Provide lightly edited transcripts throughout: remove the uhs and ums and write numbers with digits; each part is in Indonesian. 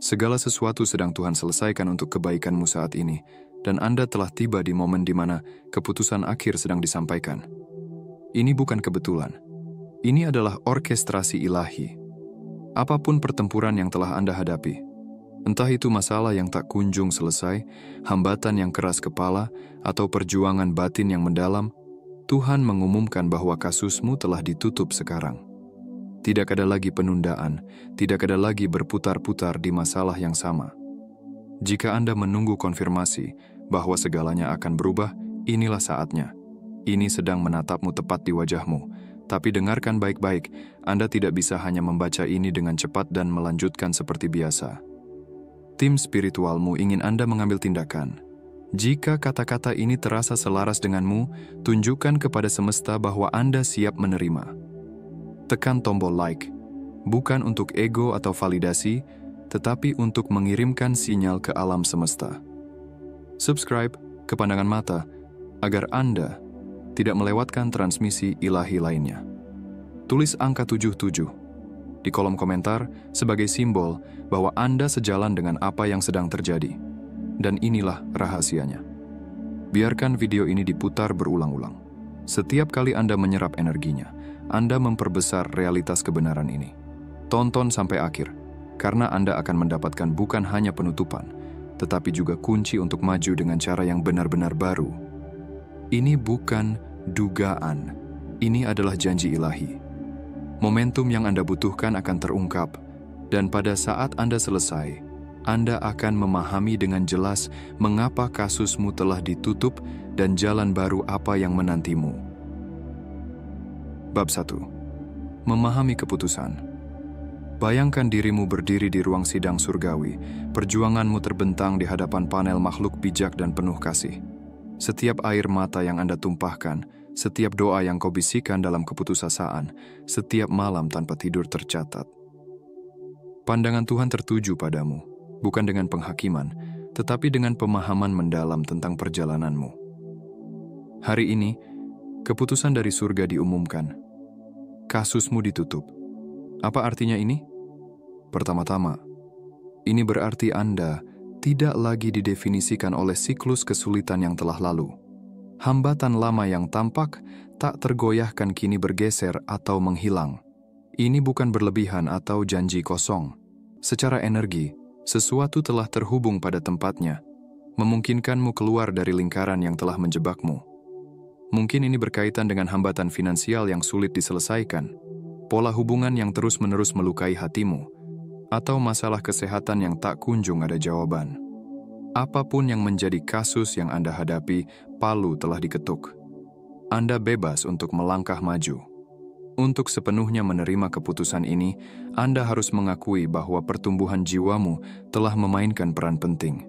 Segala sesuatu sedang Tuhan selesaikan untuk kebaikanmu saat ini, dan Anda telah tiba di momen di mana keputusan akhir sedang disampaikan. Ini bukan kebetulan. Ini adalah orkestrasi ilahi. Apapun pertempuran yang telah Anda hadapi, entah itu masalah yang tak kunjung selesai, hambatan yang keras kepala, atau perjuangan batin yang mendalam, Tuhan mengumumkan bahwa kasusmu telah ditutup sekarang. Tidak ada lagi penundaan, tidak ada lagi berputar-putar di masalah yang sama. Jika Anda menunggu konfirmasi bahwa segalanya akan berubah, inilah saatnya. Ini sedang menatapmu tepat di wajahmu, tapi dengarkan baik-baik, Anda tidak bisa hanya membaca ini dengan cepat dan melanjutkan seperti biasa. Tim spiritualmu ingin Anda mengambil tindakan. Jika kata-kata ini terasa selaras denganmu, tunjukkan kepada semesta bahwa Anda siap menerima. Tekan tombol like, bukan untuk ego atau validasi, tetapi untuk mengirimkan sinyal ke alam semesta. Subscribe ke Pandangan Mata, agar Anda tidak melewatkan transmisi ilahi lainnya. Tulis angka 77 di kolom komentar sebagai simbol bahwa Anda sejalan dengan apa yang sedang terjadi. Dan inilah rahasianya. Biarkan video ini diputar berulang-ulang. Setiap kali Anda menyerap energinya, Anda memperbesar realitas kebenaran ini. Tonton sampai akhir, karena Anda akan mendapatkan bukan hanya penutupan, tetapi juga kunci untuk maju dengan cara yang benar-benar baru. Ini bukan dugaan, ini adalah janji ilahi. Momentum yang Anda butuhkan akan terungkap, dan pada saat Anda selesai, Anda akan memahami dengan jelas mengapa kasusmu telah ditutup dan jalan baru apa yang menantimu. Bab 1. Memahami keputusan. Bayangkan dirimu berdiri di ruang sidang surgawi, perjuanganmu terbentang di hadapan panel makhluk bijak dan penuh kasih. Setiap air mata yang Anda tumpahkan, setiap doa yang kau bisikan dalam keputusasaan, setiap malam tanpa tidur tercatat. Pandangan Tuhan tertuju padamu, bukan dengan penghakiman, tetapi dengan pemahaman mendalam tentang perjalananmu. Hari ini, keputusan dari surga diumumkan. Kasusmu ditutup. Apa artinya ini? Pertama-tama, ini berarti Anda tidak lagi didefinisikan oleh siklus kesulitan yang telah lalu. Hambatan lama yang tampak tak tergoyahkan kini bergeser atau menghilang. Ini bukan berlebihan atau janji kosong. Secara energi, sesuatu telah terhubung pada tempatnya, memungkinkanmu keluar dari lingkaran yang telah menjebakmu. Mungkin ini berkaitan dengan hambatan finansial yang sulit diselesaikan, pola hubungan yang terus-menerus melukai hatimu, atau masalah kesehatan yang tak kunjung ada jawaban. Apapun yang menjadi kasus yang Anda hadapi, palu telah diketuk. Anda bebas untuk melangkah maju. Untuk sepenuhnya menerima keputusan ini, Anda harus mengakui bahwa pertumbuhan jiwamu telah memainkan peran penting.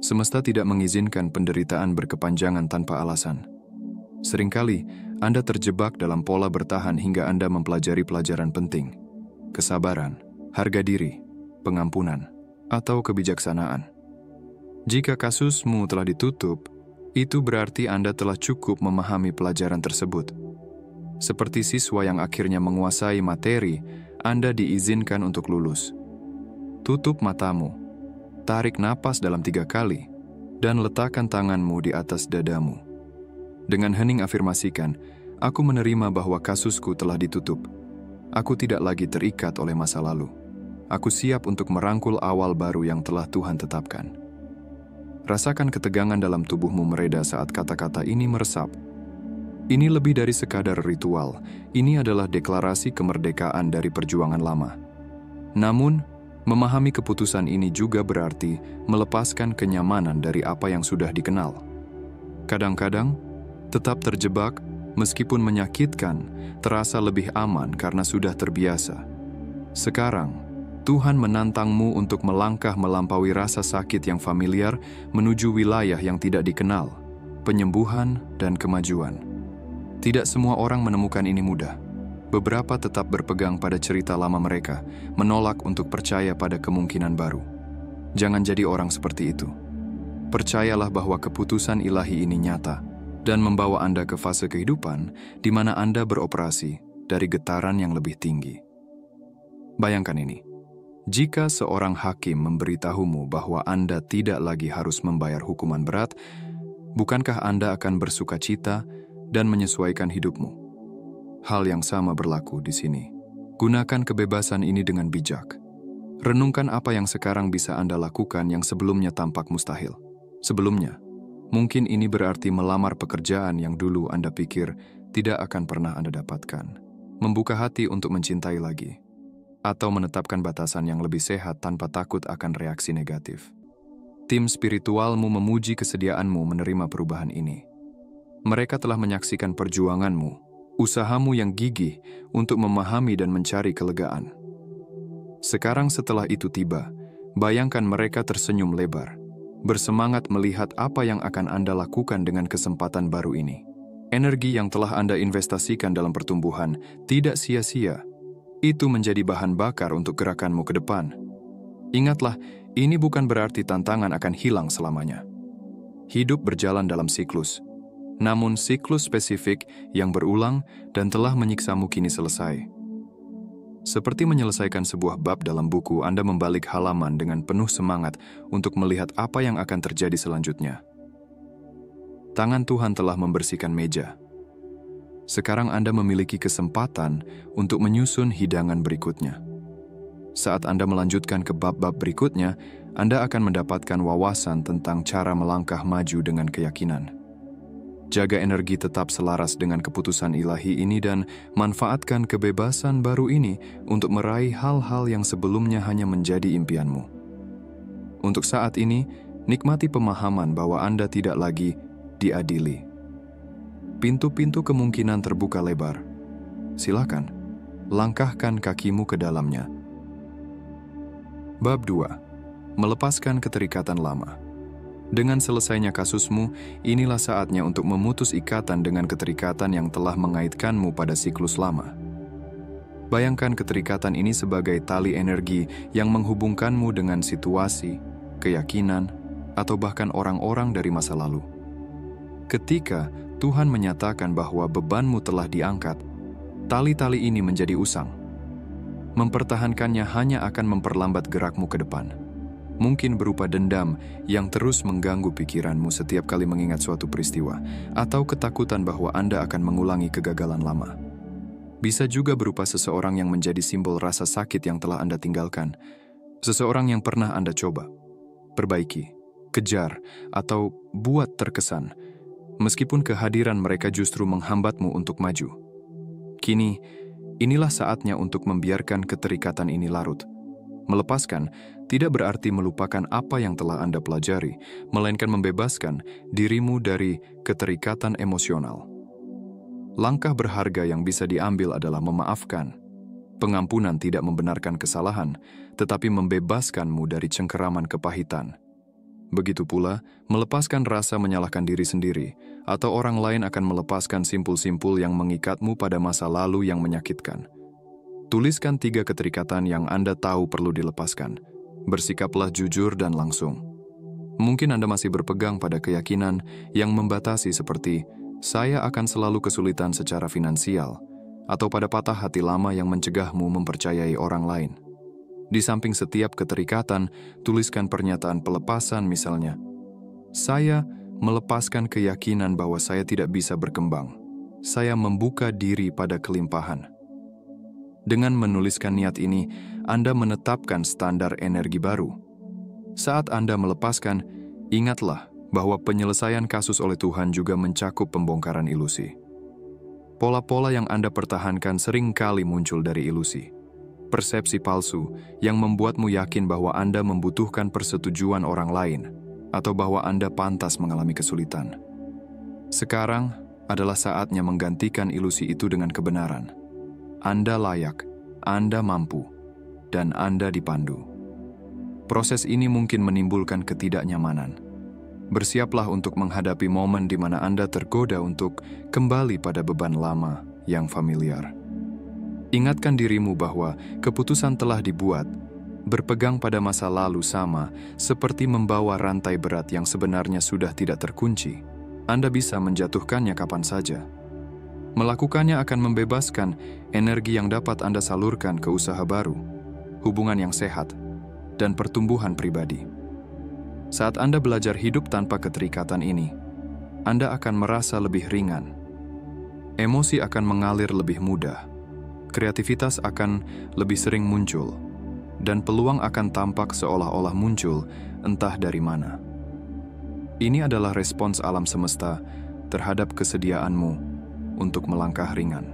Semesta tidak mengizinkan penderitaan berkepanjangan tanpa alasan. Seringkali, Anda terjebak dalam pola bertahan hingga Anda mempelajari pelajaran penting. Kesabaran, harga diri, pengampunan, atau kebijaksanaan. Jika kasusmu telah ditutup, itu berarti Anda telah cukup memahami pelajaran tersebut. Seperti siswa yang akhirnya menguasai materi, Anda diizinkan untuk lulus. Tutup matamu, tarik napas dalam 3 kali, dan letakkan tanganmu di atas dadamu. Dengan hening afirmasikan, aku menerima bahwa kasusku telah ditutup. Aku tidak lagi terikat oleh masa lalu. Aku siap untuk merangkul awal baru yang telah Tuhan tetapkan. Rasakan ketegangan dalam tubuhmu mereda saat kata-kata ini meresap. Ini lebih dari sekadar ritual, ini adalah deklarasi kemerdekaan dari perjuangan lama. Namun, memahami keputusan ini juga berarti melepaskan kenyamanan dari apa yang sudah dikenal. Kadang-kadang, tetap terjebak, meskipun menyakitkan, terasa lebih aman karena sudah terbiasa. Sekarang, Tuhan menantangmu untuk melangkah melampaui rasa sakit yang familiar menuju wilayah yang tidak dikenal, penyembuhan dan kemajuan. Tidak semua orang menemukan ini mudah. Beberapa tetap berpegang pada cerita lama mereka, menolak untuk percaya pada kemungkinan baru. Jangan jadi orang seperti itu. Percayalah bahwa keputusan ilahi ini nyata dan membawa Anda ke fase kehidupan di mana Anda beroperasi dari getaran yang lebih tinggi. Bayangkan ini. Jika seorang hakim memberitahumu bahwa Anda tidak lagi harus membayar hukuman berat, bukankah Anda akan bersuka cita dan menyesuaikan hidupmu? Hal yang sama berlaku di sini. Gunakan kebebasan ini dengan bijak. Renungkan apa yang sekarang bisa Anda lakukan yang sebelumnya tampak mustahil. Sebelumnya, mungkin ini berarti melamar pekerjaan yang dulu Anda pikir tidak akan pernah Anda dapatkan. Membuka hati untuk mencintai lagi. Atau menetapkan batasan yang lebih sehat tanpa takut akan reaksi negatif. Tim spiritualmu memuji kesediaanmu menerima perubahan ini. Mereka telah menyaksikan perjuanganmu, usahamu yang gigih untuk memahami dan mencari kelegaan. Sekarang setelah itu tiba, bayangkan mereka tersenyum lebar, bersemangat melihat apa yang akan Anda lakukan dengan kesempatan baru ini. Energi yang telah Anda investasikan dalam pertumbuhan tidak sia-sia. Itu menjadi bahan bakar untuk gerakanmu ke depan. Ingatlah, ini bukan berarti tantangan akan hilang selamanya. Hidup berjalan dalam siklus. Namun siklus spesifik yang berulang dan telah menyiksamu kini selesai. Seperti menyelesaikan sebuah bab dalam buku, Anda membalik halaman dengan penuh semangat untuk melihat apa yang akan terjadi selanjutnya. Tangan Tuhan telah membersihkan meja. Sekarang Anda memiliki kesempatan untuk menyusun hidangan berikutnya. Saat Anda melanjutkan ke bab-bab berikutnya, Anda akan mendapatkan wawasan tentang cara melangkah maju dengan keyakinan. Jaga energi tetap selaras dengan keputusan ilahi ini dan manfaatkan kebebasan baru ini untuk meraih hal-hal yang sebelumnya hanya menjadi impianmu. Untuk saat ini, nikmati pemahaman bahwa Anda tidak lagi diadili. Pintu-pintu kemungkinan terbuka lebar. Silakan, langkahkan kakimu ke dalamnya. Bab 2. Melepaskan keterikatan lama. Dengan selesainya kasusmu, inilah saatnya untuk memutus ikatan dengan keterikatan yang telah mengaitkanmu pada siklus lama. Bayangkan keterikatan ini sebagai tali energi yang menghubungkanmu dengan situasi, keyakinan, atau bahkan orang-orang dari masa lalu. Ketika Tuhan menyatakan bahwa bebanmu telah diangkat, tali-tali ini menjadi usang. Mempertahankannya hanya akan memperlambat gerakmu ke depan. Mungkin berupa dendam yang terus mengganggu pikiranmu setiap kali mengingat suatu peristiwa, atau ketakutan bahwa Anda akan mengulangi kegagalan lama. Bisa juga berupa seseorang yang menjadi simbol rasa sakit yang telah Anda tinggalkan, seseorang yang pernah Anda coba, perbaiki, kejar, atau buat terkesan, meskipun kehadiran mereka justru menghambatmu untuk maju. Kini, inilah saatnya untuk membiarkan keterikatan ini larut. Melepaskan tidak berarti melupakan apa yang telah Anda pelajari, melainkan membebaskan dirimu dari keterikatan emosional. Langkah berharga yang bisa diambil adalah memaafkan. Pengampunan tidak membenarkan kesalahan, tetapi membebaskanmu dari cengkeraman kepahitan. Begitu pula, melepaskan rasa menyalahkan diri sendiri, atau orang lain akan melepaskan simpul-simpul yang mengikatmu pada masa lalu yang menyakitkan. Tuliskan 3 keterikatan yang Anda tahu perlu dilepaskan. Bersikaplah jujur dan langsung. Mungkin Anda masih berpegang pada keyakinan yang membatasi seperti, saya akan selalu kesulitan secara finansial, atau pada patah hati lama yang mencegahmu mempercayai orang lain. Di samping setiap keterikatan, tuliskan pernyataan pelepasan misalnya, saya melepaskan keyakinan bahwa saya tidak bisa berkembang. Saya membuka diri pada kelimpahan. Dengan menuliskan niat ini, Anda menetapkan standar energi baru. Saat Anda melepaskan, ingatlah bahwa penyelesaian kasus oleh Tuhan juga mencakup pembongkaran ilusi. Pola-pola yang Anda pertahankan sering kali muncul dari ilusi. Persepsi palsu yang membuatmu yakin bahwa Anda membutuhkan persetujuan orang lain, atau bahwa Anda pantas mengalami kesulitan. Sekarang adalah saatnya menggantikan ilusi itu dengan kebenaran. Anda layak, Anda mampu, dan Anda dipandu. Proses ini mungkin menimbulkan ketidaknyamanan. Bersiaplah untuk menghadapi momen di mana Anda tergoda untuk kembali pada beban lama yang familiar. Ingatkan dirimu bahwa keputusan telah dibuat. Berpegang pada masa lalu sama seperti membawa rantai berat yang sebenarnya sudah tidak terkunci. Anda bisa menjatuhkannya kapan saja. Melakukannya akan membebaskan energi yang dapat Anda salurkan ke usaha baru, hubungan yang sehat, dan pertumbuhan pribadi. Saat Anda belajar hidup tanpa keterikatan ini, Anda akan merasa lebih ringan. Emosi akan mengalir lebih mudah, kreativitas akan lebih sering muncul, dan peluang akan tampak seolah-olah muncul entah dari mana. Ini adalah respons alam semesta terhadap kesediaanmu untuk melangkah ringan.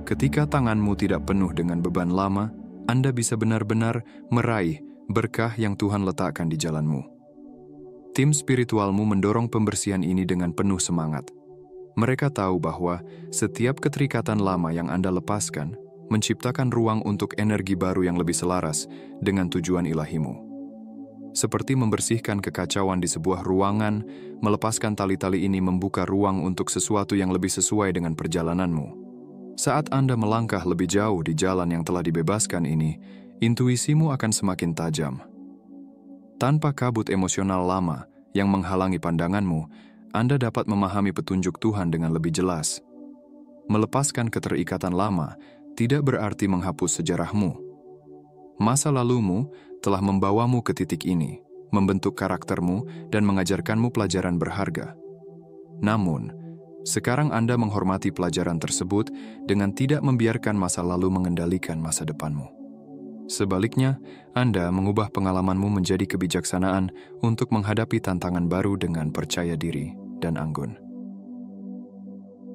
Ketika tanganmu tidak penuh dengan beban lama, Anda bisa benar-benar meraih berkah yang Tuhan letakkan di jalanmu. Tim spiritualmu mendorong pembersihan ini dengan penuh semangat. Mereka tahu bahwa setiap keterikatan lama yang Anda lepaskan menciptakan ruang untuk energi baru yang lebih selaras dengan tujuan ilahimu. Seperti membersihkan kekacauan di sebuah ruangan, melepaskan tali-tali ini membuka ruang untuk sesuatu yang lebih sesuai dengan perjalananmu. Saat Anda melangkah lebih jauh di jalan yang telah dibebaskan ini, intuisimu akan semakin tajam. Tanpa kabut emosional lama yang menghalangi pandanganmu, Anda dapat memahami petunjuk Tuhan dengan lebih jelas. Melepaskan keterikatan lama tidak berarti menghapus sejarahmu. Masa lalumu telah membawamu ke titik ini, membentuk karaktermu dan mengajarkanmu pelajaran berharga. Namun, sekarang Anda menghormati pelajaran tersebut dengan tidak membiarkan masa lalu mengendalikan masa depanmu. Sebaliknya, Anda mengubah pengalamanmu menjadi kebijaksanaan untuk menghadapi tantangan baru dengan percaya diri dan anggun.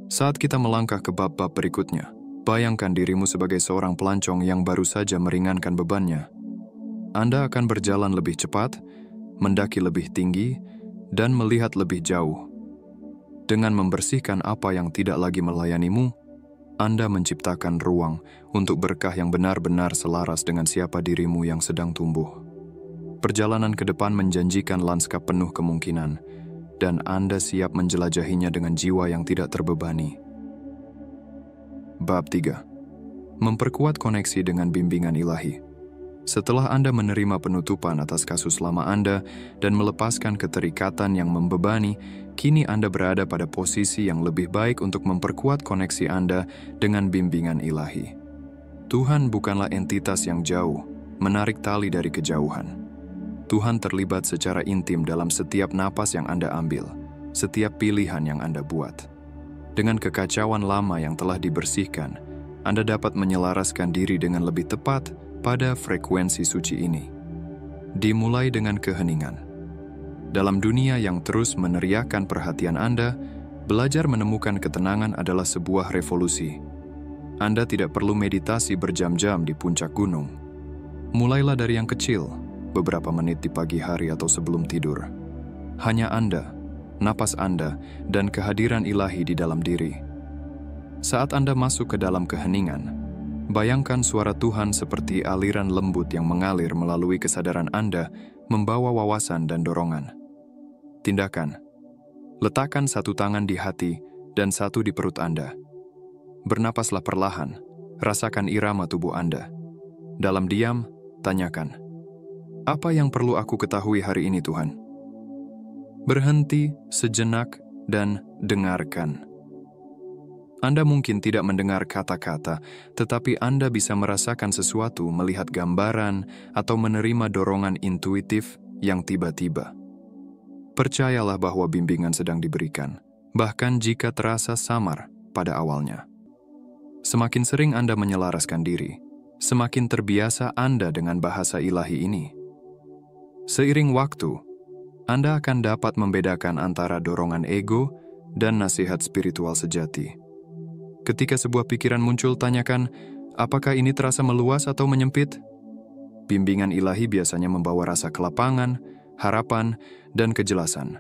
Saat kita melangkah ke bab-bab berikutnya, bayangkan dirimu sebagai seorang pelancong yang baru saja meringankan bebannya. Anda akan berjalan lebih cepat, mendaki lebih tinggi, dan melihat lebih jauh. Dengan membersihkan apa yang tidak lagi melayanimu, Anda menciptakan ruang untuk berkah yang benar-benar selaras dengan siapa dirimu yang sedang tumbuh. Perjalanan ke depan menjanjikan lanskap penuh kemungkinan, dan Anda siap menjelajahinya dengan jiwa yang tidak terbebani. Bab 3. Memperkuat koneksi dengan bimbingan ilahi. Setelah Anda menerima penutupan atas kasus lama Anda dan melepaskan keterikatan yang membebani, kini Anda berada pada posisi yang lebih baik untuk memperkuat koneksi Anda dengan bimbingan ilahi. Tuhan bukanlah entitas yang jauh, menarik tali dari kejauhan. Tuhan terlibat secara intim dalam setiap napas yang Anda ambil, setiap pilihan yang Anda buat. Dengan kekacauan lama yang telah dibersihkan, Anda dapat menyelaraskan diri dengan lebih tepat pada frekuensi suci ini. Dimulai dengan keheningan. Dalam dunia yang terus meneriakkan perhatian Anda, belajar menemukan ketenangan adalah sebuah revolusi. Anda tidak perlu meditasi berjam-jam di puncak gunung. Mulailah dari yang kecil, beberapa menit di pagi hari atau sebelum tidur. Hanya Anda, napas Anda, dan kehadiran ilahi di dalam diri. Saat Anda masuk ke dalam keheningan, bayangkan suara Tuhan seperti aliran lembut yang mengalir melalui kesadaran Anda, membawa wawasan dan dorongan. Tindakan. Letakkan satu tangan di hati dan satu di perut Anda. Bernapaslah perlahan, rasakan irama tubuh Anda. Dalam diam, tanyakan, apa yang perlu aku ketahui hari ini, Tuhan? Berhenti sejenak dan dengarkan. Anda mungkin tidak mendengar kata-kata, tetapi Anda bisa merasakan sesuatu, melihat gambaran, atau menerima dorongan intuitif yang tiba-tiba. Percayalah bahwa bimbingan sedang diberikan, bahkan jika terasa samar pada awalnya. Semakin sering Anda menyelaraskan diri, semakin terbiasa Anda dengan bahasa ilahi ini. Seiring waktu, Anda akan dapat membedakan antara dorongan ego dan nasihat spiritual sejati. Ketika sebuah pikiran muncul, tanyakan, apakah ini terasa meluas atau menyempit? Bimbingan ilahi biasanya membawa rasa kelapangan, harapan, dan kejelasan.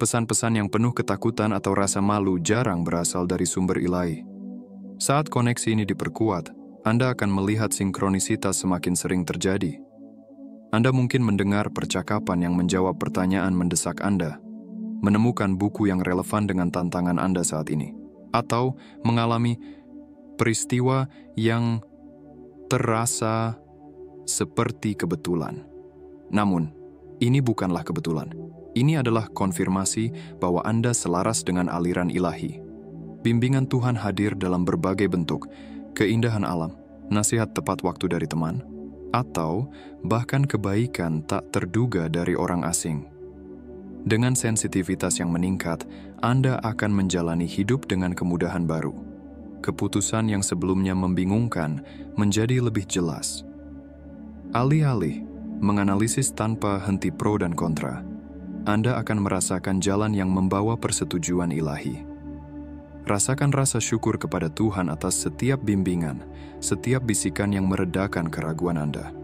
Pesan-pesan yang penuh ketakutan atau rasa malu jarang berasal dari sumber ilahi. Saat koneksi ini diperkuat, Anda akan melihat sinkronisitas semakin sering terjadi. Anda mungkin mendengar percakapan yang menjawab pertanyaan mendesak Anda, menemukan buku yang relevan dengan tantangan Anda saat ini, atau mengalami peristiwa yang terasa seperti kebetulan. Namun, ini bukanlah kebetulan. Ini adalah konfirmasi bahwa Anda selaras dengan aliran ilahi. Bimbingan Tuhan hadir dalam berbagai bentuk, keindahan alam, nasihat tepat waktu dari teman, atau bahkan kebaikan tak terduga dari orang asing. Dengan sensitivitas yang meningkat, Anda akan menjalani hidup dengan kemudahan baru. Keputusan yang sebelumnya membingungkan menjadi lebih jelas. Alih-alih menganalisis tanpa henti pro dan kontra, Anda akan merasakan jalan yang membawa persetujuan ilahi. Rasakan rasa syukur kepada Tuhan atas setiap bimbingan, setiap bisikan yang meredakan keraguan Anda.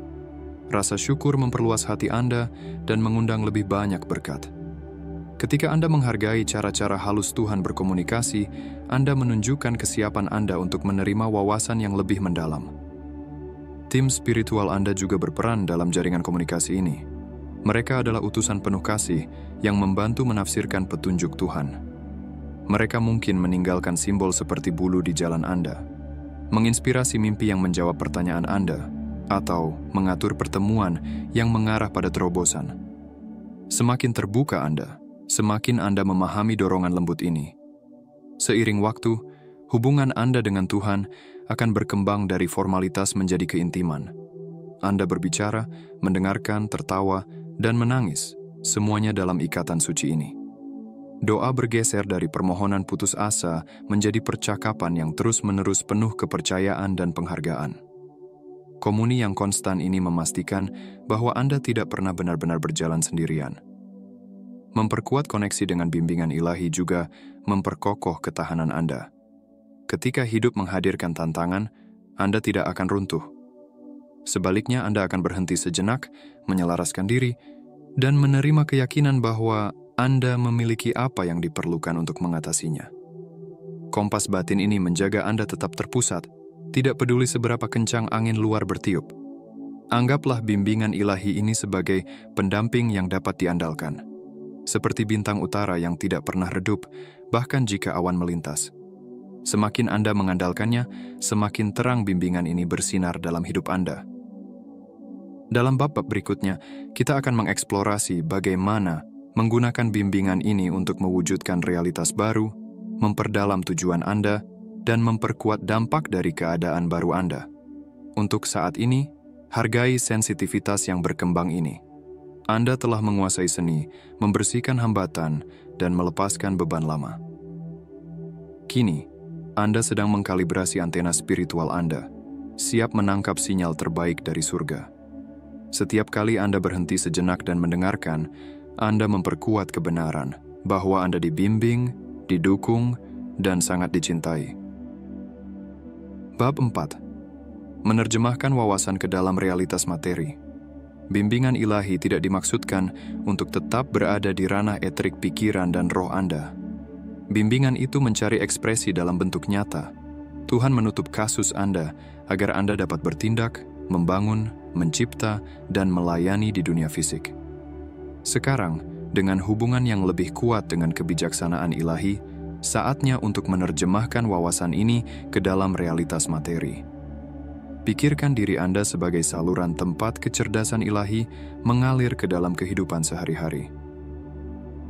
Rasa syukur memperluas hati Anda dan mengundang lebih banyak berkat. Ketika Anda menghargai cara-cara halus Tuhan berkomunikasi, Anda menunjukkan kesiapan Anda untuk menerima wawasan yang lebih mendalam. Tim spiritual Anda juga berperan dalam jaringan komunikasi ini. Mereka adalah utusan penuh kasih yang membantu menafsirkan petunjuk Tuhan. Mereka mungkin meninggalkan simbol seperti bulu di jalan Anda, menginspirasi mimpi yang menjawab pertanyaan Anda, atau mengatur pertemuan yang mengarah pada terobosan. Semakin terbuka Anda, semakin Anda memahami dorongan lembut ini. Seiring waktu, hubungan Anda dengan Tuhan akan berkembang dari formalitas menjadi keintiman. Anda berbicara, mendengarkan, tertawa, dan menangis, semuanya dalam ikatan suci ini. Doa bergeser dari permohonan putus asa menjadi percakapan yang terus-menerus penuh kepercayaan dan penghargaan. Komuni yang konstan ini memastikan bahwa Anda tidak pernah benar-benar berjalan sendirian. Memperkuat koneksi dengan bimbingan ilahi juga memperkokoh ketahanan Anda. Ketika hidup menghadirkan tantangan, Anda tidak akan runtuh. Sebaliknya, Anda akan berhenti sejenak, menyelaraskan diri, dan menerima keyakinan bahwa Anda memiliki apa yang diperlukan untuk mengatasinya. Kompas batin ini menjaga Anda tetap terpusat, tidak peduli seberapa kencang angin luar bertiup. Anggaplah bimbingan ilahi ini sebagai pendamping yang dapat diandalkan. Seperti bintang utara yang tidak pernah redup, bahkan jika awan melintas. Semakin Anda mengandalkannya, semakin terang bimbingan ini bersinar dalam hidup Anda. Dalam bab-bab berikutnya, kita akan mengeksplorasi bagaimana menggunakan bimbingan ini untuk mewujudkan realitas baru, memperdalam tujuan Anda, dan memperkuat dampak dari keadaan baru Anda. Untuk saat ini, hargai sensitivitas yang berkembang ini. Anda telah menguasai seni, membersihkan hambatan, dan melepaskan beban lama. Kini, Anda sedang mengkalibrasi antena spiritual Anda, siap menangkap sinyal terbaik dari surga. Setiap kali Anda berhenti sejenak dan mendengarkan, Anda memperkuat kebenaran bahwa Anda dibimbing, didukung, dan sangat dicintai. Bab 4. Menerjemahkan wawasan ke dalam realitas materi. Bimbingan ilahi tidak dimaksudkan untuk tetap berada di ranah eterik pikiran dan roh Anda. Bimbingan itu mencari ekspresi dalam bentuk nyata. Tuhan menutup kasus Anda agar Anda dapat bertindak, membangun, mencipta, dan melayani di dunia fisik. Sekarang, dengan hubungan yang lebih kuat dengan kebijaksanaan ilahi, saatnya untuk menerjemahkan wawasan ini ke dalam realitas materi. Pikirkan diri Anda sebagai saluran tempat kecerdasan ilahi mengalir ke dalam kehidupan sehari-hari.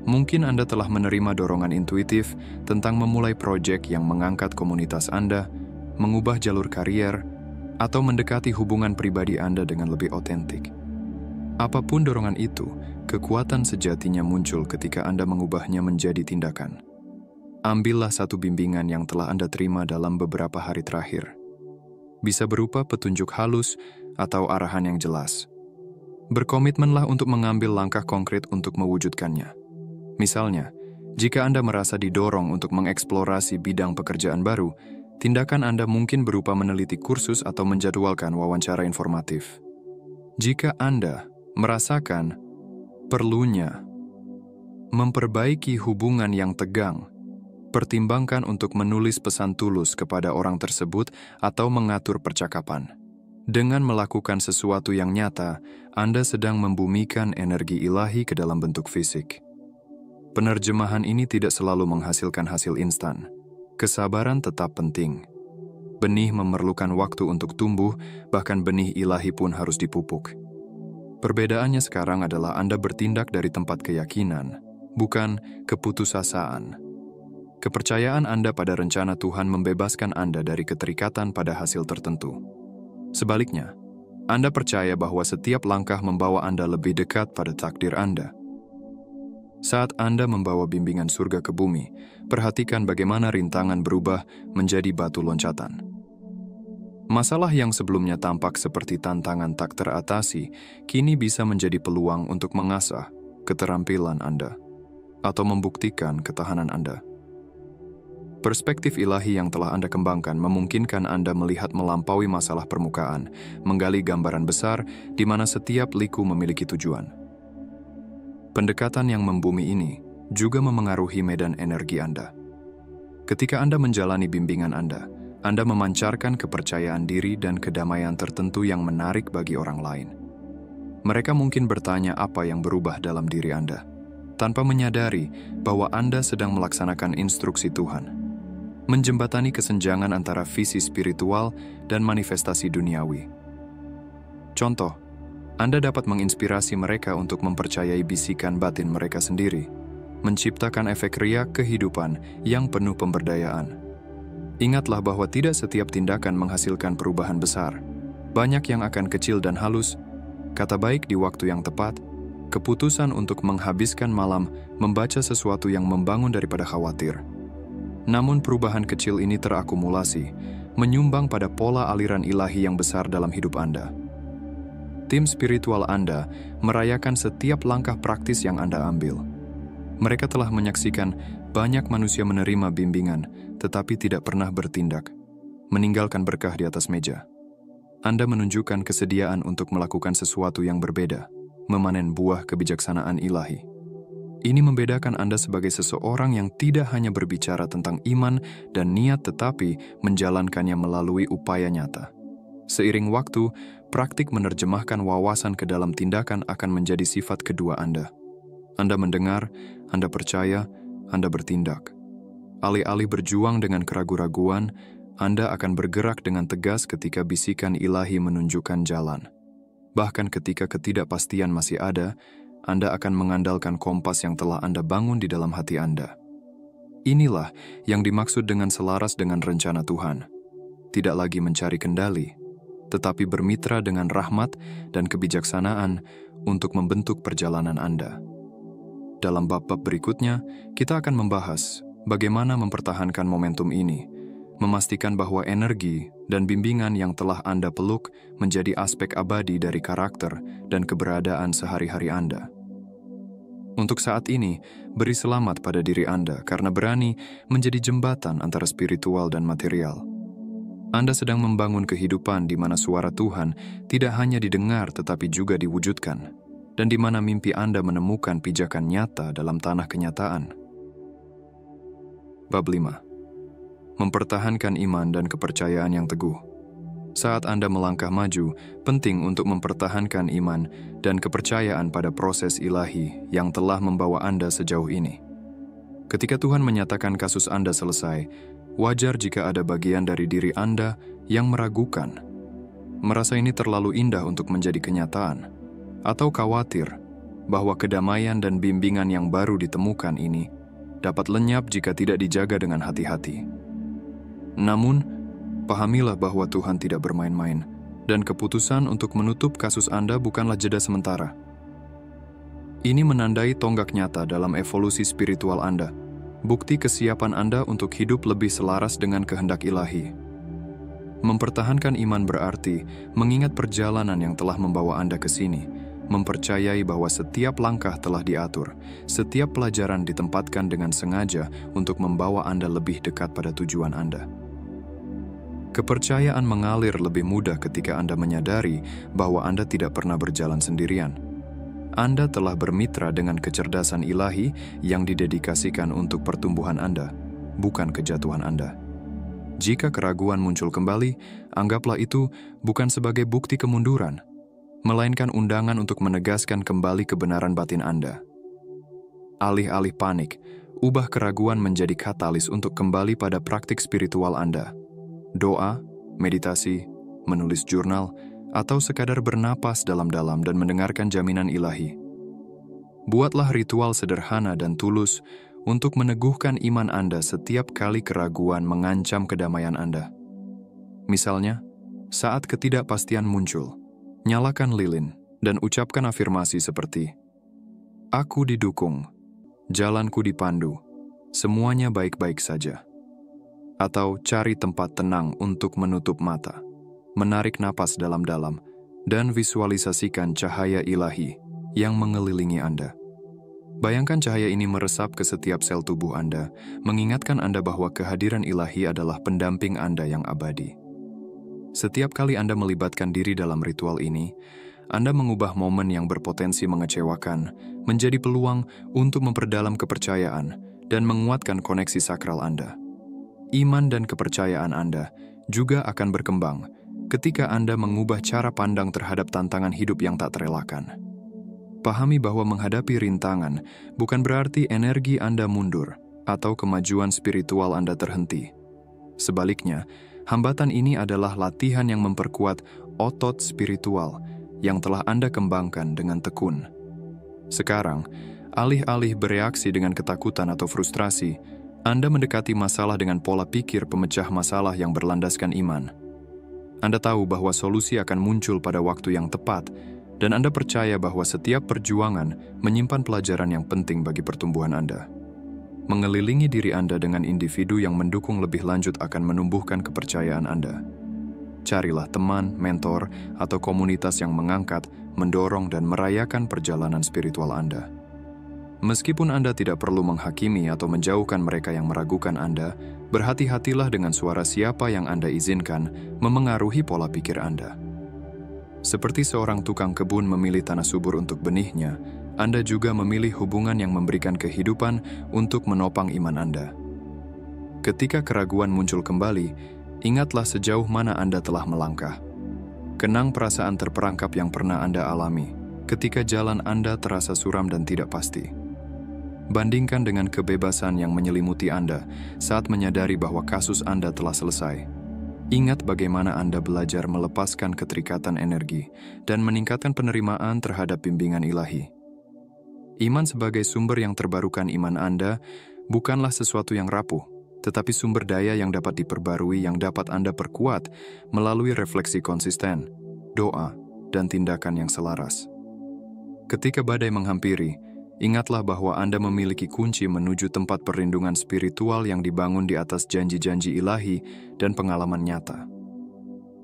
Mungkin Anda telah menerima dorongan intuitif tentang memulai proyek yang mengangkat komunitas Anda, mengubah jalur karier, atau mendekati hubungan pribadi Anda dengan lebih otentik. Apapun dorongan itu, kekuatan sejatinya muncul ketika Anda mengubahnya menjadi tindakan. Ambillah satu bimbingan yang telah Anda terima dalam beberapa hari terakhir. Bisa berupa petunjuk halus atau arahan yang jelas. Berkomitmenlah untuk mengambil langkah konkret untuk mewujudkannya. Misalnya, jika Anda merasa didorong untuk mengeksplorasi bidang pekerjaan baru, tindakan Anda mungkin berupa meneliti kursus atau menjadwalkan wawancara informatif. Jika Anda merasakan perlunya memperbaiki hubungan yang tegang, pertimbangkan untuk menulis pesan tulus kepada orang tersebut atau mengatur percakapan. Dengan melakukan sesuatu yang nyata, Anda sedang membumikan energi ilahi ke dalam bentuk fisik. Penerjemahan ini tidak selalu menghasilkan hasil instan. Kesabaran tetap penting. Benih memerlukan waktu untuk tumbuh, bahkan benih ilahi pun harus dipupuk. Perbedaannya sekarang adalah Anda bertindak dari tempat keyakinan, bukan keputusasaan. Kepercayaan Anda pada rencana Tuhan membebaskan Anda dari keterikatan pada hasil tertentu. Sebaliknya, Anda percaya bahwa setiap langkah membawa Anda lebih dekat pada takdir Anda. Saat Anda membawa bimbingan surga ke bumi, perhatikan bagaimana rintangan berubah menjadi batu loncatan. Masalah yang sebelumnya tampak seperti tantangan tak teratasi, kini bisa menjadi peluang untuk mengasah keterampilan Anda atau membuktikan ketahanan Anda. Perspektif ilahi yang telah Anda kembangkan memungkinkan Anda melihat melampaui masalah permukaan, menggali gambaran besar di mana setiap liku memiliki tujuan. Pendekatan yang membumi ini juga memengaruhi medan energi Anda. Ketika Anda menjalani bimbingan Anda memancarkan kepercayaan diri dan kedamaian tertentu yang menarik bagi orang lain. Mereka mungkin bertanya apa yang berubah dalam diri Anda, tanpa menyadari bahwa Anda sedang melaksanakan instruksi Tuhan, menjembatani kesenjangan antara visi spiritual dan manifestasi duniawi. Contoh, Anda dapat menginspirasi mereka untuk mempercayai bisikan batin mereka sendiri, menciptakan efek riak kehidupan yang penuh pemberdayaan. Ingatlah bahwa tidak setiap tindakan menghasilkan perubahan besar. Banyak yang akan kecil dan halus, kata baik di waktu yang tepat, keputusan untuk menghabiskan malam membaca sesuatu yang membangun daripada khawatir. Namun perubahan kecil ini terakumulasi, menyumbang pada pola aliran ilahi yang besar dalam hidup Anda. Tim spiritual Anda merayakan setiap langkah praktis yang Anda ambil. Mereka telah menyaksikan banyak manusia menerima bimbingan, tetapi tidak pernah bertindak, meninggalkan berkah di atas meja. Anda menunjukkan kesediaan untuk melakukan sesuatu yang berbeda, memanen buah kebijaksanaan ilahi. Ini membedakan Anda sebagai seseorang yang tidak hanya berbicara tentang iman dan niat tetapi menjalankannya melalui upaya nyata. Seiring waktu, praktik menerjemahkan wawasan ke dalam tindakan akan menjadi sifat kedua Anda. Anda mendengar, Anda percaya, Anda bertindak. Alih-alih berjuang dengan keraguan-raguan, Anda akan bergerak dengan tegas ketika bisikan ilahi menunjukkan jalan. Bahkan ketika ketidakpastian masih ada, Anda akan mengandalkan kompas yang telah Anda bangun di dalam hati Anda. Inilah yang dimaksud dengan selaras dengan rencana Tuhan. Tidak lagi mencari kendali, tetapi bermitra dengan rahmat dan kebijaksanaan untuk membentuk perjalanan Anda. Dalam bab-bab berikutnya, kita akan membahas bagaimana mempertahankan momentum ini, memastikan bahwa energi dan bimbingan yang telah Anda peluk menjadi aspek abadi dari karakter dan keberadaan sehari-hari Anda. Untuk saat ini, beri selamat pada diri Anda karena berani menjadi jembatan antara spiritual dan material. Anda sedang membangun kehidupan di mana suara Tuhan tidak hanya didengar tetapi juga diwujudkan, dan di mana mimpi Anda menemukan pijakan nyata dalam tanah kenyataan. Bab 5. Mempertahankan iman dan kepercayaan yang teguh. Saat Anda melangkah maju, penting untuk mempertahankan iman dan kepercayaan pada proses ilahi yang telah membawa Anda sejauh ini. Ketika Tuhan menyatakan kasus Anda selesai, wajar jika ada bagian dari diri Anda yang meragukan, merasa ini terlalu indah untuk menjadi kenyataan, atau khawatir bahwa kedamaian dan bimbingan yang baru ditemukan ini dapat lenyap jika tidak dijaga dengan hati-hati. Namun, pahamilah bahwa Tuhan tidak bermain-main, dan keputusan untuk menutup kasus Anda bukanlah jeda sementara. Ini menandai tonggak nyata dalam evolusi spiritual Anda, bukti kesiapan Anda untuk hidup lebih selaras dengan kehendak ilahi. Mempertahankan iman berarti mengingat perjalanan yang telah membawa Anda ke sini, mempercayai bahwa setiap langkah telah diatur, setiap pelajaran ditempatkan dengan sengaja untuk membawa Anda lebih dekat pada tujuan Anda. Kepercayaan mengalir lebih mudah ketika Anda menyadari bahwa Anda tidak pernah berjalan sendirian. Anda telah bermitra dengan kecerdasan ilahi yang didedikasikan untuk pertumbuhan Anda, bukan kejatuhan Anda. Jika keraguan muncul kembali, anggaplah itu bukan sebagai bukti kemunduran, melainkan undangan untuk menegaskan kembali kebenaran batin Anda. Alih-alih panik, ubah keraguan menjadi katalis untuk kembali pada praktik spiritual Anda. Doa, meditasi, menulis jurnal, atau sekadar bernapas dalam-dalam dan mendengarkan jaminan ilahi. Buatlah ritual sederhana dan tulus untuk meneguhkan iman Anda setiap kali keraguan mengancam kedamaian Anda. Misalnya, Saat ketidakpastian muncul, nyalakan lilin dan ucapkan afirmasi seperti, "Aku didukung, jalanku dipandu, semuanya baik-baik saja." Atau cari tempat tenang untuk menutup mata, menarik napas dalam-dalam, dan visualisasikan cahaya ilahi yang mengelilingi Anda. Bayangkan cahaya ini meresap ke setiap sel tubuh Anda, mengingatkan Anda bahwa kehadiran ilahi adalah pendamping Anda yang abadi. Setiap kali Anda melibatkan diri dalam ritual ini, Anda mengubah momen yang berpotensi mengecewakan menjadi peluang untuk memperdalam kepercayaan dan menguatkan koneksi sakral Anda. Iman dan kepercayaan Anda juga akan berkembang ketika Anda mengubah cara pandang terhadap tantangan hidup yang tak terelakkan. Pahami bahwa menghadapi rintangan bukan berarti energi Anda mundur atau kemajuan spiritual Anda terhenti. Sebaliknya, hambatan ini adalah latihan yang memperkuat otot spiritual yang telah Anda kembangkan dengan tekun. Sekarang, alih-alih bereaksi dengan ketakutan atau frustrasi, Anda mendekati masalah dengan pola pikir pemecah masalah yang berlandaskan iman. Anda tahu bahwa solusi akan muncul pada waktu yang tepat, dan Anda percaya bahwa setiap perjuangan menyimpan pelajaran yang penting bagi pertumbuhan Anda. Mengelilingi diri Anda dengan individu yang mendukung lebih lanjut akan menumbuhkan kepercayaan Anda. Carilah teman, mentor, atau komunitas yang mengangkat, mendorong, dan merayakan perjalanan spiritual Anda. Meskipun Anda tidak perlu menghakimi atau menjauhkan mereka yang meragukan Anda, berhati-hatilah dengan suara siapa yang Anda izinkan memengaruhi pola pikir Anda. Seperti seorang tukang kebun memilih tanah subur untuk benihnya, Anda juga memilih hubungan yang memberikan kehidupan untuk menopang iman Anda. Ketika keraguan muncul kembali, ingatlah sejauh mana Anda telah melangkah. Kenang perasaan terperangkap yang pernah Anda alami ketika jalan Anda terasa suram dan tidak pasti. Bandingkan dengan kebebasan yang menyelimuti Anda saat menyadari bahwa kasus Anda telah selesai. Ingat bagaimana Anda belajar melepaskan keterikatan energi dan meningkatkan penerimaan terhadap bimbingan ilahi. Iman sebagai sumber yang terbarukan iman Anda bukanlah sesuatu yang rapuh, tetapi sumber daya yang dapat diperbarui yang dapat Anda perkuat melalui refleksi konsisten, doa, dan tindakan yang selaras. Ketika badai menghampiri, ingatlah bahwa Anda memiliki kunci menuju tempat perlindungan spiritual yang dibangun di atas janji-janji ilahi dan pengalaman nyata.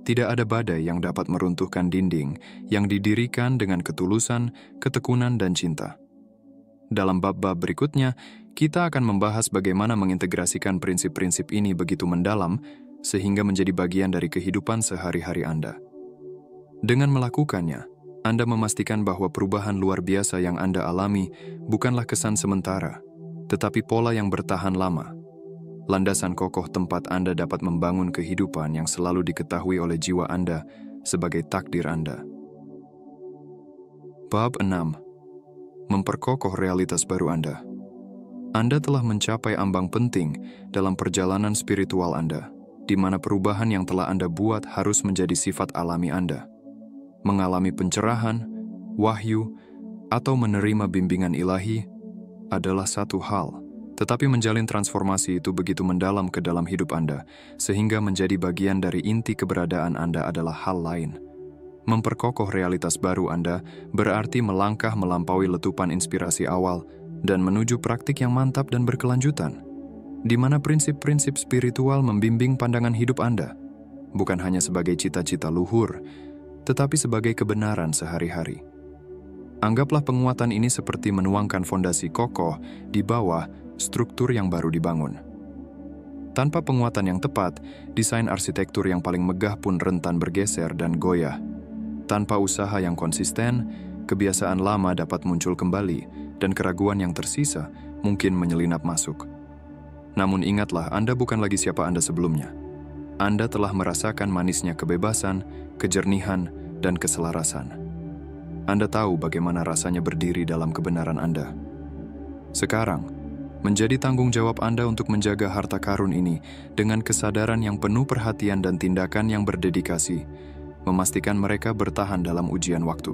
Tidak ada badai yang dapat meruntuhkan dinding yang didirikan dengan ketulusan, ketekunan, dan cinta. Dalam bab-bab berikutnya, kita akan membahas bagaimana mengintegrasikan prinsip-prinsip ini begitu mendalam sehingga menjadi bagian dari kehidupan sehari-hari Anda. Dengan melakukannya, Anda memastikan bahwa perubahan luar biasa yang Anda alami bukanlah kesan sementara, tetapi pola yang bertahan lama. Landasan kokoh tempat Anda dapat membangun kehidupan yang selalu diketahui oleh jiwa Anda sebagai takdir Anda. Bab 6. Memperkokoh realitas baru Anda. Anda telah mencapai ambang penting dalam perjalanan spiritual Anda, di mana perubahan yang telah Anda buat harus menjadi sifat alami Anda. Mengalami pencerahan, wahyu, atau menerima bimbingan ilahi adalah satu hal, tetapi menjalin transformasi itu begitu mendalam ke dalam hidup Anda, sehingga menjadi bagian dari inti keberadaan Anda adalah hal lain. Memperkokoh realitas baru Anda berarti melangkah melampaui letupan inspirasi awal dan menuju praktik yang mantap dan berkelanjutan, di mana prinsip-prinsip spiritual membimbing pandangan hidup Anda, bukan hanya sebagai cita-cita luhur, tetapi sebagai kebenaran sehari-hari. Anggaplah penguatan ini seperti menuangkan fondasi kokoh di bawah struktur yang baru dibangun. Tanpa penguatan yang tepat, desain arsitektur yang paling megah pun rentan bergeser dan goyah. Tanpa usaha yang konsisten, kebiasaan lama dapat muncul kembali, dan keraguan yang tersisa mungkin menyelinap masuk. Namun ingatlah, Anda bukan lagi siapa Anda sebelumnya. Anda telah merasakan manisnya kebebasan, kejernihan, dan keselarasan. Anda tahu bagaimana rasanya berdiri dalam kebenaran Anda. Sekarang, menjadi tanggung jawab Anda untuk menjaga harta karun ini dengan kesadaran yang penuh perhatian dan tindakan yang berdedikasi, memastikan mereka bertahan dalam ujian waktu.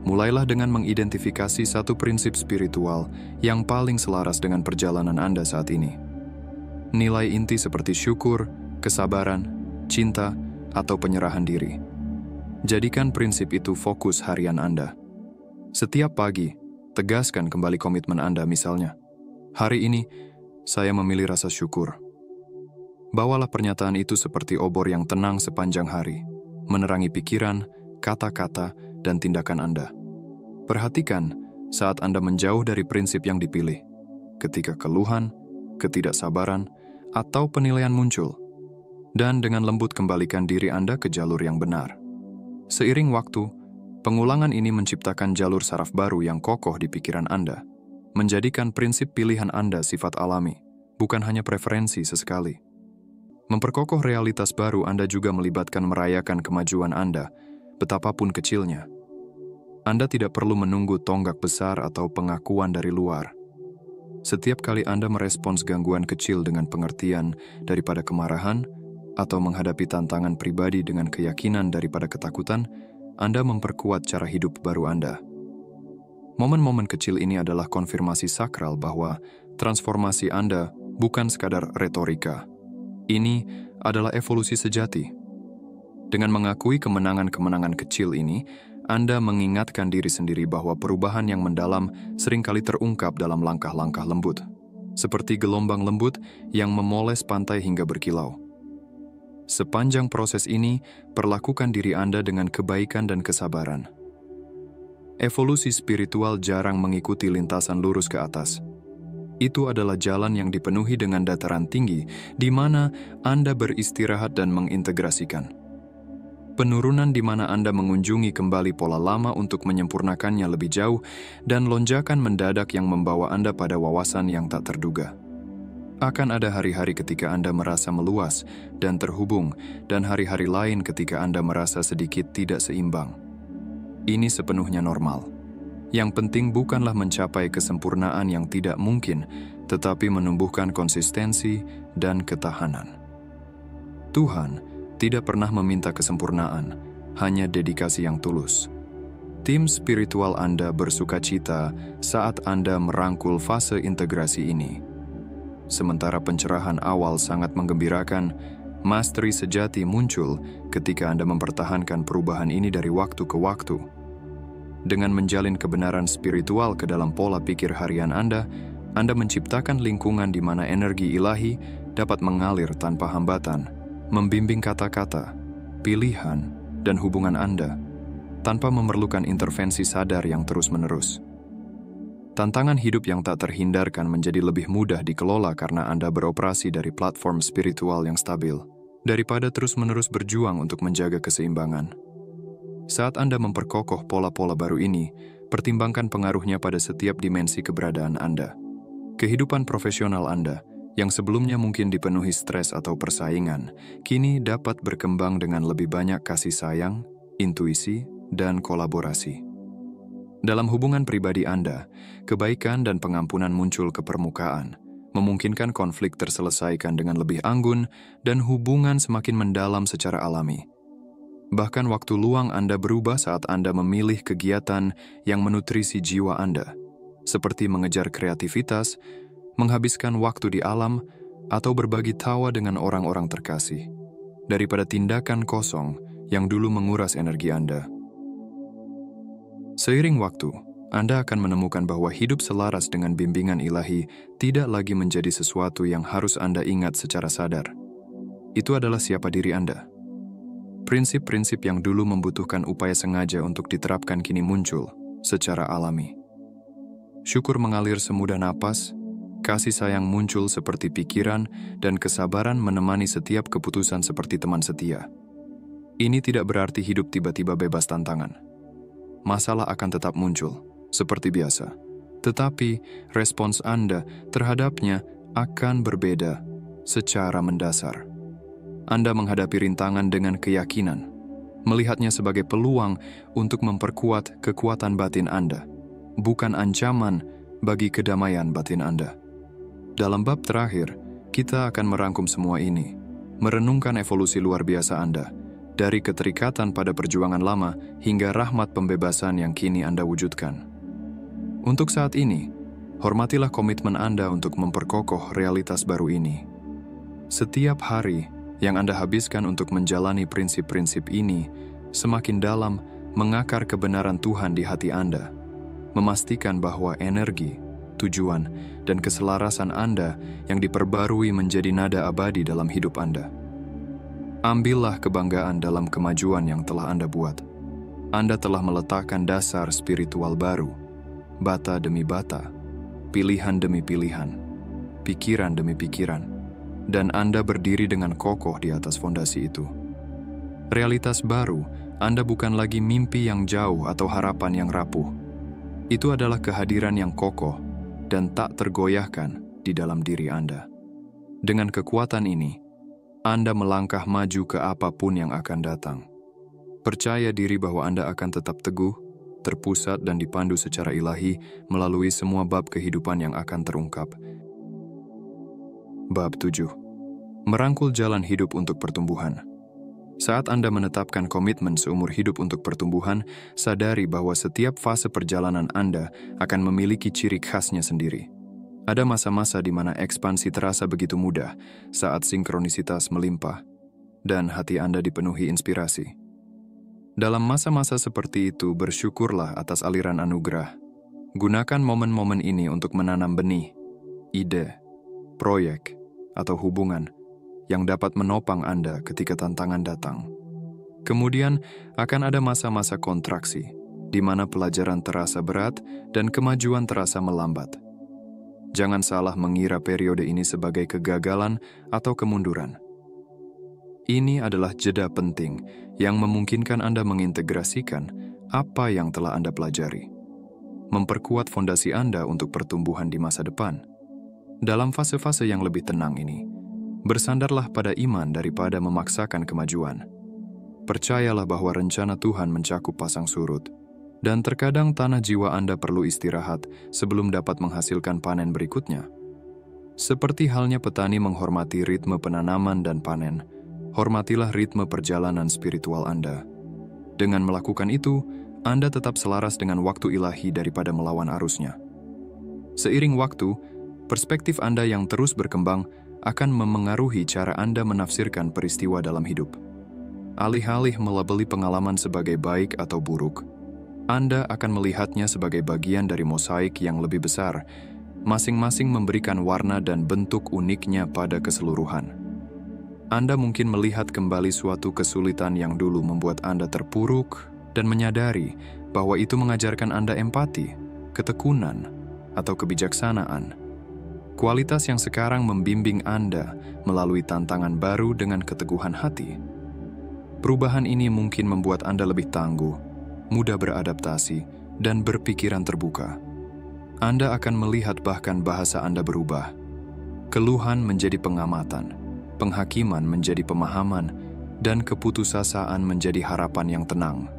Mulailah dengan mengidentifikasi satu prinsip spiritual yang paling selaras dengan perjalanan Anda saat ini. Nilai inti seperti syukur, kesabaran, cinta, atau penyerahan diri. Jadikan prinsip itu fokus harian Anda. Setiap pagi, tegaskan kembali komitmen Anda misalnya. Hari ini, saya memilih rasa syukur. Bawalah pernyataan itu seperti obor yang tenang sepanjang hari, menerangi pikiran, kata-kata, dan tindakan Anda. Perhatikan saat Anda menjauh dari prinsip yang dipilih, ketika keluhan, ketidaksabaran, atau penilaian muncul, dan dengan lembut kembalikan diri Anda ke jalur yang benar. Seiring waktu, pengulangan ini menciptakan jalur saraf baru yang kokoh di pikiran Anda, menjadikan prinsip pilihan Anda sifat alami, bukan hanya preferensi sesekali. Memperkokoh realitas baru Anda juga melibatkan merayakan kemajuan Anda, betapapun kecilnya. Anda tidak perlu menunggu tonggak besar atau pengakuan dari luar. Setiap kali Anda merespons gangguan kecil dengan pengertian daripada kemarahan, atau menghadapi tantangan pribadi dengan keyakinan daripada ketakutan, Anda memperkuat cara hidup baru Anda. Momen-momen kecil ini adalah konfirmasi sakral bahwa transformasi Anda bukan sekadar retorika. Ini adalah evolusi sejati. Dengan mengakui kemenangan-kemenangan kecil ini, Anda mengingatkan diri sendiri bahwa perubahan yang mendalam seringkali terungkap dalam langkah-langkah lembut, seperti gelombang lembut yang memoles pantai hingga berkilau. Sepanjang proses ini, perlakukan diri Anda dengan kebaikan dan kesabaran. Evolusi spiritual jarang mengikuti lintasan lurus ke atas. Itu adalah jalan yang dipenuhi dengan dataran tinggi, di mana Anda beristirahat dan mengintegrasikan. Penurunan di mana Anda mengunjungi kembali pola lama untuk menyempurnakannya lebih jauh, dan lonjakan mendadak yang membawa Anda pada wawasan yang tak terduga. Akan ada hari-hari ketika Anda merasa meluas dan terhubung, dan hari-hari lain ketika Anda merasa sedikit tidak seimbang. Ini sepenuhnya normal. Yang penting bukanlah mencapai kesempurnaan yang tidak mungkin, tetapi menumbuhkan konsistensi dan ketahanan. Tuhan tidak pernah meminta kesempurnaan, hanya dedikasi yang tulus. Tim spiritual Anda bersukacita saat Anda merangkul fase integrasi ini. Sementara pencerahan awal sangat menggembirakan, mastery sejati muncul ketika Anda mempertahankan perubahan ini dari waktu ke waktu. Dengan menjalin kebenaran spiritual ke dalam pola pikir harian Anda menciptakan lingkungan di mana energi ilahi dapat mengalir tanpa hambatan, membimbing kata-kata, pilihan, dan hubungan Anda, tanpa memerlukan intervensi sadar yang terus-menerus. Tantangan hidup yang tak terhindarkan menjadi lebih mudah dikelola karena Anda beroperasi dari platform spiritual yang stabil, daripada terus-menerus berjuang untuk menjaga keseimbangan. Saat Anda memperkokoh pola-pola baru ini, pertimbangkan pengaruhnya pada setiap dimensi keberadaan Anda. Kehidupan profesional Anda, yang sebelumnya mungkin dipenuhi stres atau persaingan, kini dapat berkembang dengan lebih banyak kasih sayang, intuisi, dan kolaborasi. Dalam hubungan pribadi Anda, kebaikan dan pengampunan muncul ke permukaan, memungkinkan konflik terselesaikan dengan lebih anggun dan hubungan semakin mendalam secara alami. Bahkan waktu luang Anda berubah saat Anda memilih kegiatan yang menutrisi jiwa Anda, seperti mengejar kreativitas, menghabiskan waktu di alam, atau berbagi tawa dengan orang-orang terkasih, daripada tindakan kosong yang dulu menguras energi Anda. Seiring waktu, Anda akan menemukan bahwa hidup selaras dengan bimbingan ilahi tidak lagi menjadi sesuatu yang harus Anda ingat secara sadar. Itu adalah siapa diri Anda. Prinsip-prinsip yang dulu membutuhkan upaya sengaja untuk diterapkan kini muncul secara alami. Syukur mengalir semudah napas, kasih sayang muncul seperti pikiran, dan kesabaran menemani setiap keputusan seperti teman setia. Ini tidak berarti hidup tiba-tiba bebas tantangan. Masalah akan tetap muncul, seperti biasa. Tetapi, respons Anda terhadapnya akan berbeda secara mendasar. Anda menghadapi rintangan dengan keyakinan, melihatnya sebagai peluang untuk memperkuat kekuatan batin Anda, bukan ancaman bagi kedamaian batin Anda. Dalam bab terakhir, kita akan merangkum semua ini, merenungkan evolusi luar biasa Anda, dari keterikatan pada perjuangan lama hingga rahmat pembebasan yang kini Anda wujudkan. Untuk saat ini, hormatilah komitmen Anda untuk memperkokoh realitas baru ini. Setiap hari yang Anda habiskan untuk menjalani prinsip-prinsip ini semakin dalam mengakar kebenaran Tuhan di hati Anda, memastikan bahwa energi, tujuan, dan keselarasan Anda yang diperbarui menjadi nada abadi dalam hidup Anda. Ambillah kebanggaan dalam kemajuan yang telah Anda buat. Anda telah meletakkan dasar spiritual baru, bata demi bata, pilihan demi pilihan, pikiran demi pikiran, dan Anda berdiri dengan kokoh di atas fondasi itu. Realitas baru, Anda bukan lagi mimpi yang jauh atau harapan yang rapuh. Itu adalah kehadiran yang kokoh dan tak tergoyahkan di dalam diri Anda. Dengan kekuatan ini, Anda melangkah maju ke apapun yang akan datang. Percaya diri bahwa Anda akan tetap teguh, terpusat dan dipandu secara ilahi melalui semua bab kehidupan yang akan terungkap. Bab 7. Merangkul jalan hidup untuk pertumbuhan. Saat Anda menetapkan komitmen seumur hidup untuk pertumbuhan, sadari bahwa setiap fase perjalanan Anda akan memiliki ciri khasnya sendiri. Ada masa-masa di mana ekspansi terasa begitu mudah saat sinkronisitas melimpah dan hati Anda dipenuhi inspirasi. Dalam masa-masa seperti itu, bersyukurlah atas aliran anugerah. Gunakan momen-momen ini untuk menanam benih, ide, proyek, atau hubungan yang dapat menopang Anda ketika tantangan datang. Kemudian akan ada masa-masa kontraksi, di mana pelajaran terasa berat dan kemajuan terasa melambat. Jangan salah mengira periode ini sebagai kegagalan atau kemunduran. Ini adalah jeda penting yang memungkinkan Anda mengintegrasikan apa yang telah Anda pelajari, memperkuat fondasi Anda untuk pertumbuhan di masa depan. Dalam fase-fase yang lebih tenang ini, bersandarlah pada iman daripada memaksakan kemajuan. Percayalah bahwa rencana Tuhan mencakup pasang surut, dan terkadang tanah jiwa Anda perlu istirahat sebelum dapat menghasilkan panen berikutnya. Seperti halnya petani menghormati ritme penanaman dan panen, hormatilah ritme perjalanan spiritual Anda. Dengan melakukan itu, Anda tetap selaras dengan waktu ilahi daripada melawan arusnya. Seiring waktu, perspektif Anda yang terus berkembang akan memengaruhi cara Anda menafsirkan peristiwa dalam hidup. Alih-alih melabeli pengalaman sebagai baik atau buruk, Anda akan melihatnya sebagai bagian dari mosaik yang lebih besar, masing-masing memberikan warna dan bentuk uniknya pada keseluruhan. Anda mungkin melihat kembali suatu kesulitan yang dulu membuat Anda terpuruk dan menyadari bahwa itu mengajarkan Anda empati, ketekunan, atau kebijaksanaan. Kualitas yang sekarang membimbing Anda melalui tantangan baru dengan keteguhan hati. Perubahan ini mungkin membuat Anda lebih tangguh, mudah beradaptasi, dan berpikiran terbuka. Anda akan melihat bahkan bahasa Anda berubah. Keluhan menjadi pengamatan, penghakiman menjadi pemahaman, dan keputusasaan menjadi harapan yang tenang.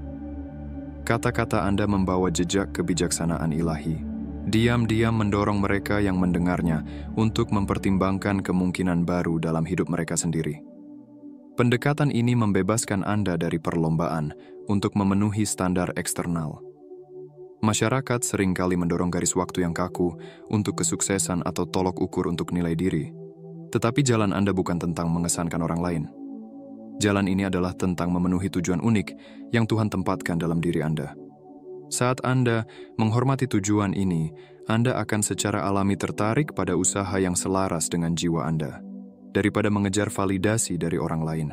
Kata-kata Anda membawa jejak kebijaksanaan ilahi. Diam-diam mendorong mereka yang mendengarnya untuk mempertimbangkan kemungkinan baru dalam hidup mereka sendiri. Pendekatan ini membebaskan Anda dari perlombaan untuk memenuhi standar eksternal. Masyarakat seringkali mendorong garis waktu yang kaku untuk kesuksesan atau tolok ukur untuk nilai diri. Tetapi jalan Anda bukan tentang mengesankan orang lain. Jalan ini adalah tentang memenuhi tujuan unik yang Tuhan tempatkan dalam diri Anda. Saat Anda menghormati tujuan ini, Anda akan secara alami tertarik pada usaha yang selaras dengan jiwa Anda, daripada mengejar validasi dari orang lain.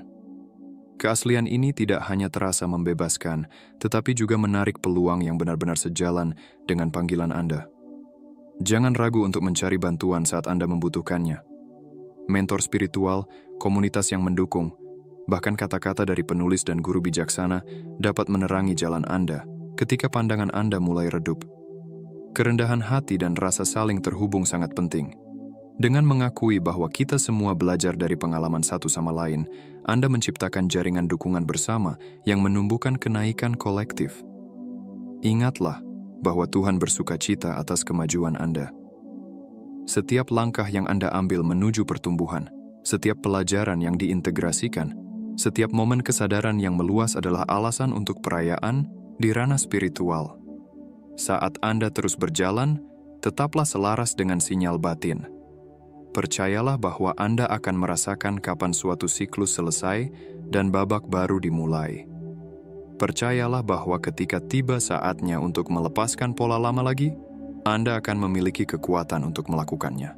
Keaslian ini tidak hanya terasa membebaskan, tetapi juga menarik peluang yang benar-benar sejalan dengan panggilan Anda. Jangan ragu untuk mencari bantuan saat Anda membutuhkannya. Mentor spiritual, komunitas yang mendukung, bahkan kata-kata dari penulis dan guru bijaksana dapat menerangi jalan Anda ketika pandangan Anda mulai redup. Kerendahan hati dan rasa saling terhubung sangat penting. Dengan mengakui bahwa kita semua belajar dari pengalaman satu sama lain, Anda menciptakan jaringan dukungan bersama yang menumbuhkan kenaikan kolektif. Ingatlah bahwa Tuhan bersuka cita atas kemajuan Anda. Setiap langkah yang Anda ambil menuju pertumbuhan, setiap pelajaran yang diintegrasikan, setiap momen kesadaran yang meluas adalah alasan untuk perayaan di ranah spiritual. Saat Anda terus berjalan, tetaplah selaras dengan sinyal batin. percayalah bahwa Anda akan merasakan kapan suatu siklus selesai dan babak baru dimulai. Percayalah bahwa ketika tiba saatnya untuk melepaskan pola lama lagi, Anda akan memiliki kekuatan untuk melakukannya.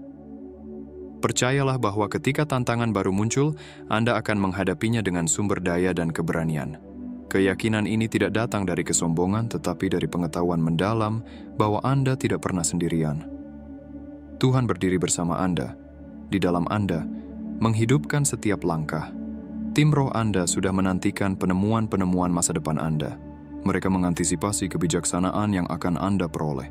Percayalah bahwa ketika tantangan baru muncul, Anda akan menghadapinya dengan sumber daya dan keberanian. Keyakinan ini tidak datang dari kesombongan, tetapi dari pengetahuan mendalam bahwa Anda tidak pernah sendirian. Tuhan berdiri bersama Anda, di dalam Anda, menghidupkan setiap langkah. Tim roh Anda sudah menantikan penemuan-penemuan masa depan Anda. Mereka mengantisipasi kebijaksanaan yang akan Anda peroleh,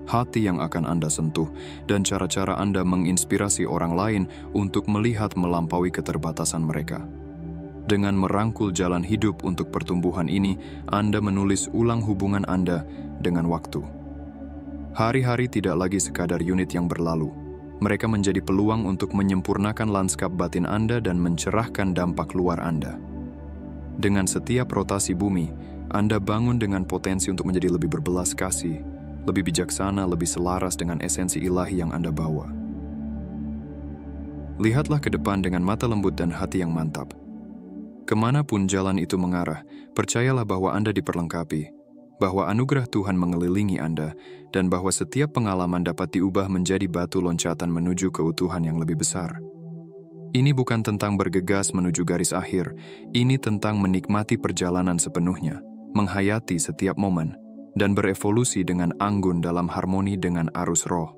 hati yang akan Anda sentuh, dan cara-cara Anda menginspirasi orang lain untuk melihat melampaui keterbatasan mereka. Dengan merangkul jalan hidup untuk pertumbuhan ini, Anda menulis ulang hubungan Anda dengan waktu. Hari-hari tidak lagi sekadar unit yang berlalu. Mereka menjadi peluang untuk menyempurnakan lanskap batin Anda dan mencerahkan dampak luar Anda. Dengan setiap rotasi bumi, Anda bangun dengan potensi untuk menjadi lebih berbelas kasih, lebih bijaksana, lebih selaras dengan esensi ilahi yang Anda bawa. Lihatlah ke depan dengan mata lembut dan hati yang mantap. Kemanapun jalan itu mengarah, percayalah bahwa Anda diperlengkapi, bahwa anugerah Tuhan mengelilingi Anda, dan bahwa setiap pengalaman dapat diubah menjadi batu loncatan menuju keutuhan yang lebih besar. Ini bukan tentang bergegas menuju garis akhir, ini tentang menikmati perjalanan sepenuhnya, menghayati setiap momen, dan berevolusi dengan anggun dalam harmoni dengan arus roh.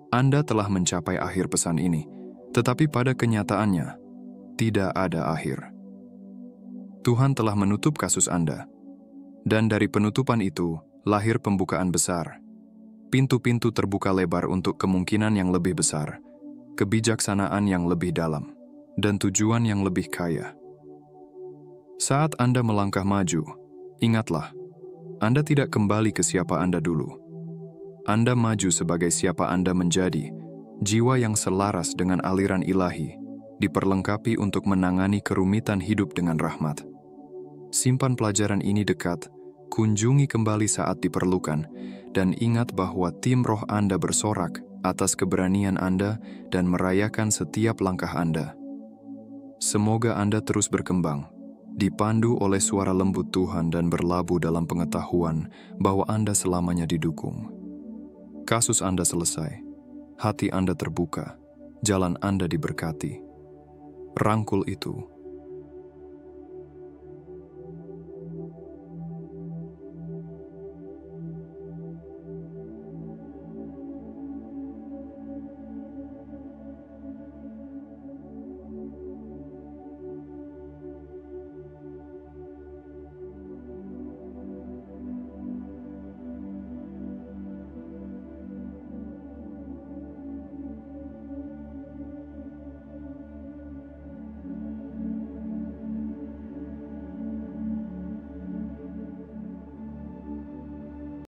Anda telah mencapai akhir pesan ini, tetapi pada kenyataannya, tidak ada akhir. Tuhan telah menutup kasus Anda, dan dari penutupan itu, lahir pembukaan besar. Pintu-pintu terbuka lebar untuk kemungkinan yang lebih besar, kebijaksanaan yang lebih dalam, dan tujuan yang lebih kaya. Saat Anda melangkah maju, ingatlah, Anda tidak kembali ke siapa Anda dulu. Anda maju sebagai siapa Anda menjadi, jiwa yang selaras dengan aliran ilahi, diperlengkapi untuk menangani kerumitan hidup dengan rahmat. Simpan pelajaran ini dekat, kunjungi kembali saat diperlukan, dan ingat bahwa tim roh Anda bersorak atas keberanian Anda dan merayakan setiap langkah Anda. Semoga Anda terus berkembang, dipandu oleh suara lembut Tuhan dan berlabuh dalam pengetahuan bahwa Anda selamanya didukung. Kasus Anda selesai, hati Anda terbuka, jalan Anda diberkati. Rangkul itu.